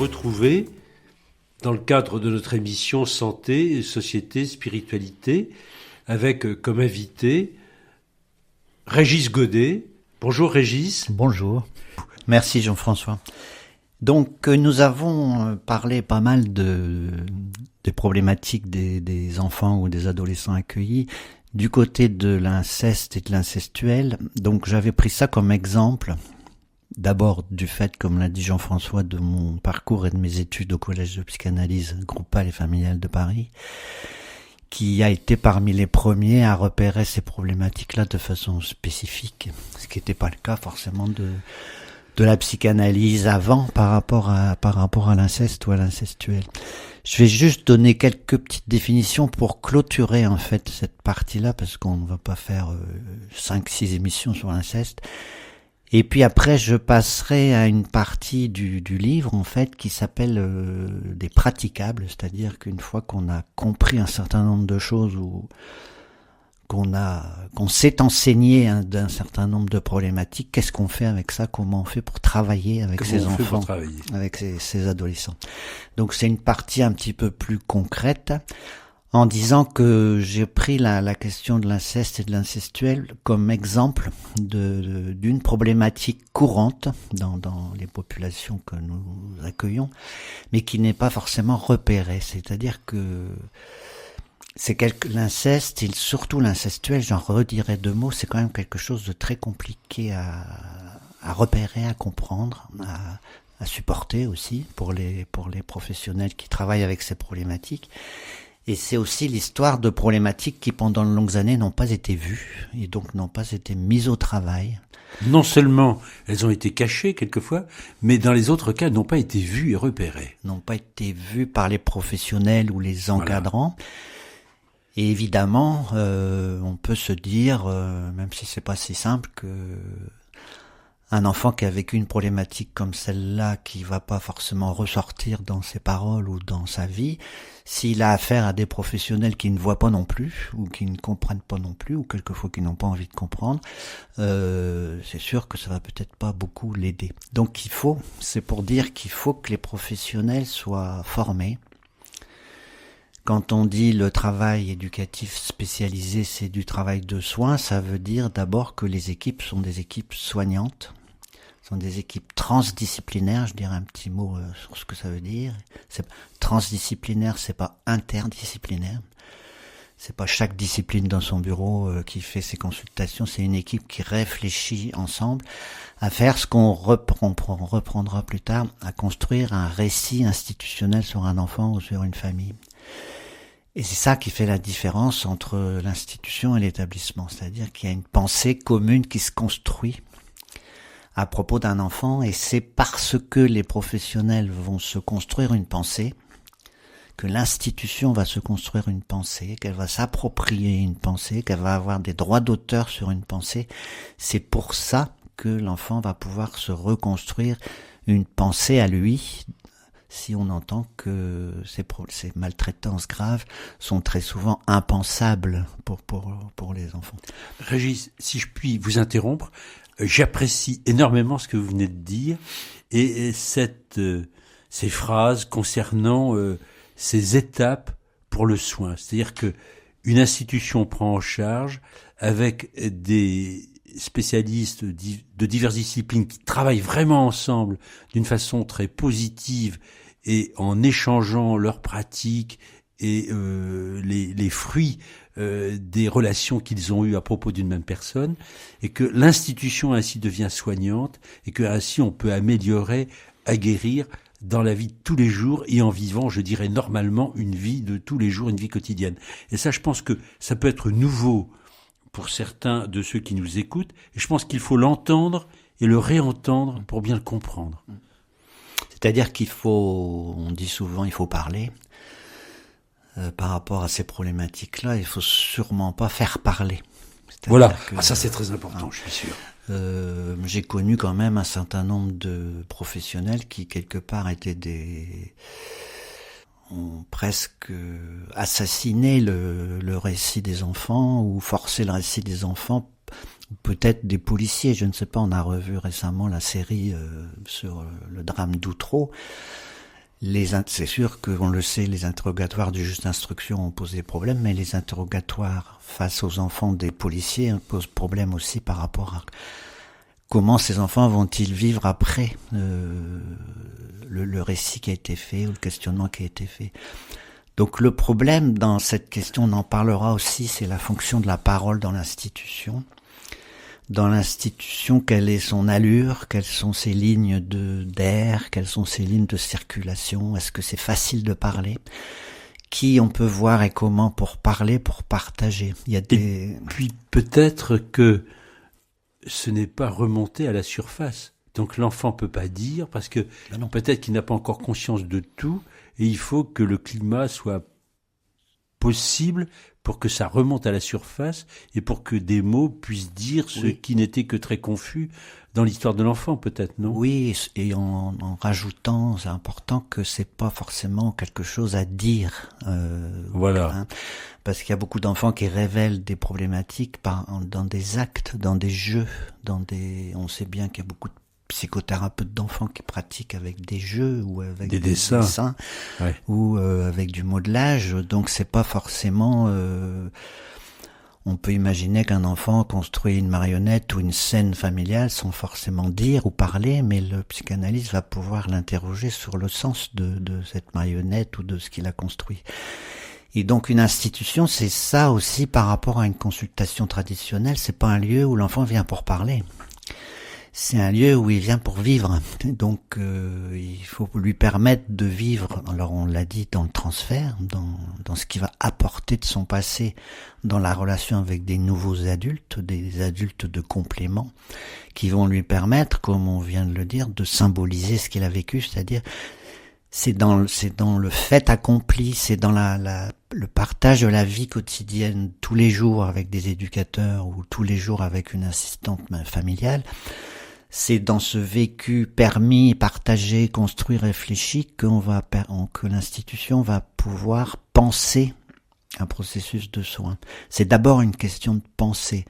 retrouver dans le cadre de notre émission Santé, Société, Spiritualité, avec comme invité Régis Godet. Bonjour Régis. Bonjour. Merci Jean-François. Donc nous avons parlé pas mal des problématiques des enfants ou des adolescents accueillis du côté de l'inceste et de l'incestuel. Donc j'avais pris ça comme exemple, d'abord du fait, comme l'a dit Jean-François, de mon parcours et de mes études au collège de psychanalyse groupale et familiale de Paris, qui a été parmi les premiers à repérer ces problématiques-là de façon spécifique, ce qui n'était pas le cas forcément de la psychanalyse avant par rapport à l'inceste ou à l'incestuel. Je vais juste donner quelques petites définitions pour clôturer en fait cette partie-là, parce qu'on ne va pas faire 5-6 émissions sur l'inceste. Et puis après, je passerai à une partie du livre en fait qui s'appelle des praticables, c'est-à-dire qu'une fois qu'on a compris un certain nombre de choses ou qu'on s'est enseigné d'un certain nombre de problématiques, qu'est-ce qu'on fait avec ça, comment on fait pour travailler avec ces enfants, avec ces adolescents. Donc c'est une partie un petit peu plus concrète, en disant que j'ai pris la question de l'inceste et de l'incestuel comme exemple d'une problématique courante dans les populations que nous accueillons, mais qui n'est pas forcément repérée. C'est-à-dire que l'inceste, et surtout l'incestuel, j'en redirai 2 mots, c'est quand même quelque chose de très compliqué à repérer, à comprendre, à supporter aussi pour les professionnels qui travaillent avec ces problématiques. Et c'est aussi l'histoire de problématiques qui pendant de longues années n'ont pas été vues et donc n'ont pas été mises au travail. Non seulement elles ont été cachées quelquefois, mais dans les autres cas, elles n'ont pas été vues et repérées. N'ont pas été vues par les professionnels ou les encadrants. Voilà. Et évidemment, on peut se dire, même si c'est pas si simple, que un enfant qui a vécu une problématique comme celle-là, qui va pas forcément ressortir dans ses paroles ou dans sa vie, s'il a affaire à des professionnels qui ne voient pas non plus, ou qui ne comprennent pas non plus, ou quelquefois qui n'ont pas envie de comprendre, c'est sûr que ça va peut-être pas beaucoup l'aider. Donc c'est pour dire qu'il faut que les professionnels soient formés. Quand on dit le travail éducatif spécialisé, c'est du travail de soins, ça veut dire d'abord que les équipes sont des équipes soignantes, sont des équipes transdisciplinaires, je dirais un petit mot sur ce que ça veut dire. Transdisciplinaire, c'est pas interdisciplinaire. C'est pas chaque discipline dans son bureau qui fait ses consultations, c'est une équipe qui réfléchit ensemble à faire ce qu'on reprendra plus tard, à construire un récit institutionnel sur un enfant ou sur une famille. Et c'est ça qui fait la différence entre l'institution et l'établissement, c'est-à-dire qu'il y a une pensée commune qui se construit à propos d'un enfant, et c'est parce que les professionnels vont se construire une pensée, que l'institution va se construire une pensée, qu'elle va s'approprier une pensée, qu'elle va avoir des droits d'auteur sur une pensée. C'est pour ça que l'enfant va pouvoir se reconstruire une pensée à lui, si on entend que ces maltraitances graves sont très souvent impensables pour les enfants. Régis, si je puis vous interrompre, j'apprécie énormément ce que vous venez de dire et ces phrases concernant ces étapes pour le soin. C'est-à-dire que une institution prend en charge avec des spécialistes de diverses disciplines qui travaillent vraiment ensemble d'une façon très positive et en échangeant leurs pratiques et les fruits des relations qu'ils ont eues à propos d'une même personne, et que l'institution ainsi devient soignante et que ainsi on peut améliorer, guérir dans la vie de tous les jours et en vivant, je dirais normalement, une vie de tous les jours, une vie quotidienne. Et ça, je pense que ça peut être nouveau pour certains de ceux qui nous écoutent, et je pense qu'il faut l'entendre et le réentendre pour bien le comprendre. C'est-à-dire on dit souvent, il faut parler. Par rapport à ces problématiques-là, il faut sûrement pas faire parler. Voilà, ça c'est très important, je suis sûr. J'ai connu quand même un certain nombre de professionnels qui quelque part ont presque assassiné le récit des enfants ou forcé le récit des enfants, peut-être des policiers, je ne sais pas, on a revu récemment la série sur le drame d'Outreau. C'est sûr qu'on le sait, les interrogatoires du juge d'instruction ont posé problème, mais les interrogatoires face aux enfants des policiers posent problème aussi par rapport à comment ces enfants vont-ils vivre après le récit qui a été fait ou le questionnement qui a été fait. Donc le problème dans cette question, on en parlera aussi, c'est la fonction de la parole dans l'institution. Dans l'institution, quelle est son allure, quelles sont ses lignes d'air, quelles sont ses lignes de circulation, est-ce que c'est facile de parler, qui on peut voir et comment pour parler, pour partager. Il y a Et puis peut-être que ce n'est pas remonté à la surface. Donc l'enfant peut pas dire parce que peut-être qu'il n'a pas encore conscience de tout et il faut que le climat soit possible pour que ça remonte à la surface et pour que des mots puissent dire ce qui n'était que très confus dans l'histoire de l'enfant, peut-être, non? Oui, et en rajoutant, c'est important que c'est pas forcément quelque chose à dire. Voilà. Hein, parce qu'il y a beaucoup d'enfants qui révèlent des problématiques dans des actes, dans des jeux, on sait bien qu'il y a beaucoup de psychothérapeutes d'enfants qui pratiquent avec des jeux ou avec des dessins ouais. ou avec du modelage, donc c'est pas forcément on peut imaginer qu'un enfant construit une marionnette ou une scène familiale sans forcément dire ou parler, mais le psychanalyste va pouvoir l'interroger sur le sens de cette marionnette ou de ce qu'il a construit. Et donc une institution, c'est ça aussi par rapport à une consultation traditionnelle, c'est pas un lieu où l'enfant vient pour parler. C'est un lieu où il vient pour vivre, donc il faut lui permettre de vivre, alors on l'a dit, dans le transfert, dans ce qu'il va apporter de son passé, dans la relation avec des nouveaux adultes, des adultes de complément, qui vont lui permettre, comme on vient de le dire, de symboliser ce qu'il a vécu, c'est-à-dire c'est dans le fait accompli, c'est dans le partage de la vie quotidienne, tous les jours avec des éducateurs ou tous les jours avec une assistante familiale. C'est dans ce vécu permis, partagé, construit, réfléchi que l'institution va pouvoir penser un processus de soins. C'est d'abord une question de pensée.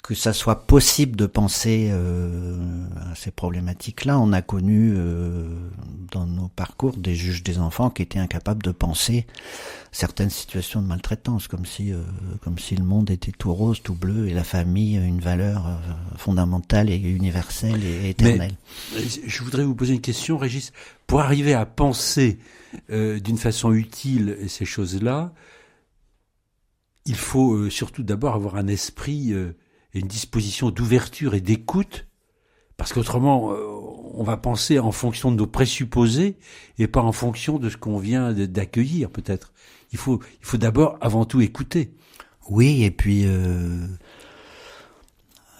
Que ça soit possible de penser à ces problématiques-là, on a connu dans nos parcours des juges des enfants qui étaient incapables de penser certaines situations de maltraitance, comme si le monde était tout rose, tout bleu, et la famille une valeur fondamentale et universelle et éternelle. Mais, je voudrais vous poser une question, Régis. Pour arriver à penser d'une façon utile ces choses-là, il faut surtout d'abord avoir un esprit et une disposition d'ouverture et d'écoute, parce qu'autrement, on va penser en fonction de nos présupposés et pas en fonction de ce qu'on vient d'accueillir, peut-être. Il faut d'abord, avant tout, écouter. Oui, et puis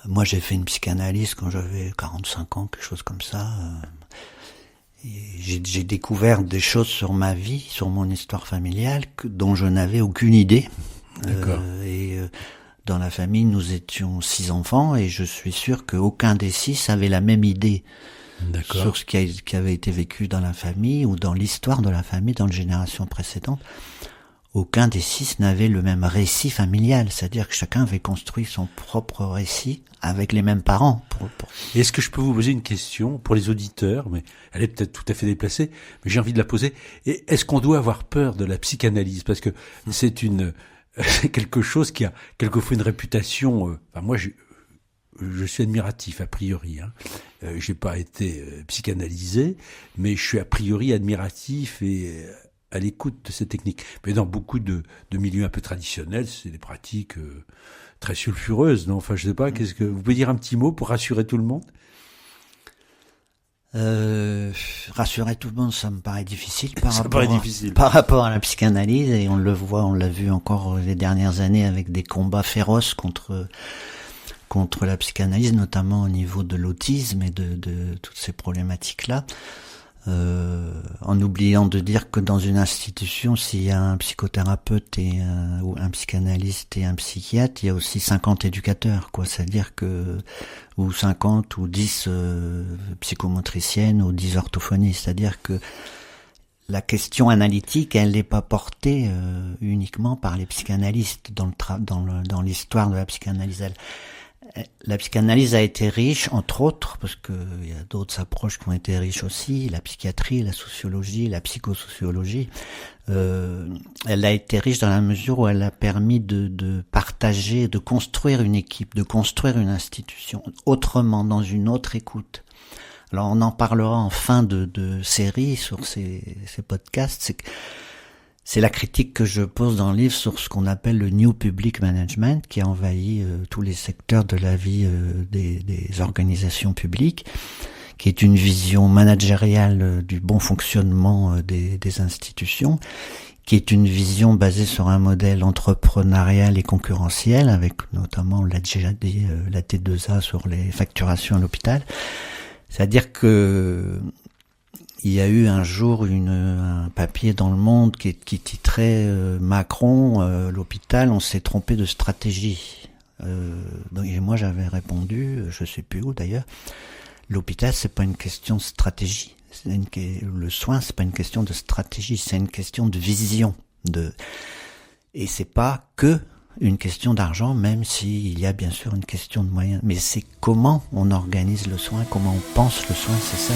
moi j'ai fait une psychanalyse quand j'avais 45 ans, quelque chose comme ça. Et j'ai découvert des choses sur ma vie, sur mon histoire familiale, dont je n'avais aucune idée. D'accord. Dans la famille, nous étions 6 enfants et je suis sûr qu'aucun des 6 avait la même idée sur ce qui avait été vécu dans la famille ou dans l'histoire de la famille dans les générations précédentes. Aucun des 6 n'avait le même récit familial, c'est-à-dire que chacun avait construit son propre récit avec les mêmes parents. Est-ce que je peux vous poser une question pour les auditeurs, mais elle est peut-être tout à fait déplacée, mais j'ai envie de la poser. Et est-ce qu'on doit avoir peur de la psychanalyse? Parce que c'est quelque chose qui a quelquefois une réputation. Moi, je suis admiratif a priori. J'ai pas été psychanalysé, mais je suis a priori admiratif et à l'écoute de cette technique. Mais dans beaucoup de milieux un peu traditionnels, c'est des pratiques très sulfureuses. Non, enfin, je sais pas. Qu'est-ce que vous pouvez dire un petit mot pour rassurer tout le monde? Rassurer tout le monde, ça me paraît difficile par rapport à la psychanalyse, et on l'a vu encore les dernières années avec des combats féroces contre la psychanalyse, notamment au niveau de l'autisme et de toutes ces problématiques-là. En oubliant de dire que dans une institution, s'il y a un psychothérapeute ou un psychanalyste et un psychiatre, il y a aussi 50 éducateurs, quoi. C'est-à-dire ou 50 ou 10 psychomotriciennes ou 10 orthophonistes. C'est-à-dire que la question analytique, elle n'est pas portée uniquement par les psychanalystes dans l'histoire de la psychanalyse. La psychanalyse a été riche, entre autres, parce que il y a d'autres approches qui ont été riches aussi, la psychiatrie, la sociologie, la psychosociologie. Elle a été riche dans la mesure où elle a permis de partager, de construire une équipe, de construire une institution autrement, dans une autre écoute. Alors on en parlera en fin de série sur ces podcasts. C'est la critique que je pose dans le livre sur ce qu'on appelle le New Public Management, qui a envahi tous les secteurs de la vie des organisations publiques, qui est une vision managériale du bon fonctionnement des institutions, qui est une vision basée sur un modèle entrepreneurial et concurrentiel, avec notamment, on l'a déjà dit, la T2A sur les facturations à l'hôpital. C'est-à-dire que il y a eu un jour un papier dans Le Monde qui titrait Macron, l'hôpital, on s'est trompé de stratégie. Et moi j'avais répondu, je sais plus où d'ailleurs, l'hôpital c'est pas une question de stratégie, le soin c'est pas une question de stratégie, c'est une question de vision, et c'est pas que une question d'argent, même s'il y a bien sûr une question de moyens, mais c'est comment on organise le soin, comment on pense le soin, c'est ça.